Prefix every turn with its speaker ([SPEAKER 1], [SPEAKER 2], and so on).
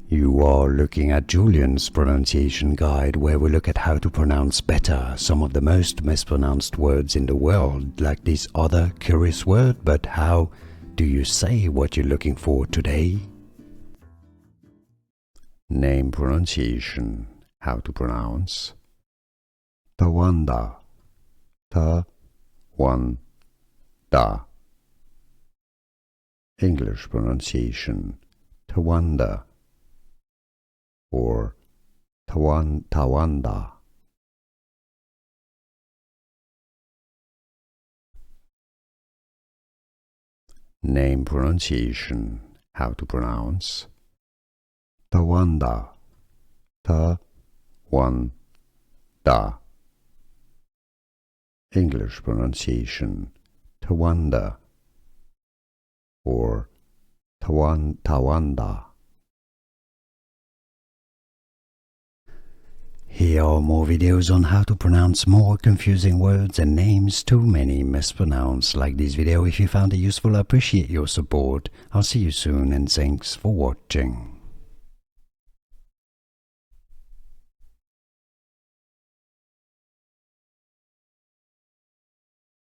[SPEAKER 1] You are looking at Julian's pronunciation guide, where we look at how to pronounce better some of the most mispronounced words in the world, like this other curious word. But how do you say what you're looking for today? Name pronunciation. How to pronounce Tawanda. Ta-wan-da. English pronunciation Tawanda or Tawanda. Name pronunciation. How to pronounce Tawanda. Ta-wan-da. English pronunciation Tawanda or Tawanda. Here are more videos on how to pronounce more confusing words and names too many mispronounced. Like this video if you found it useful. I appreciate your support. I'll see you soon and thanks for watching.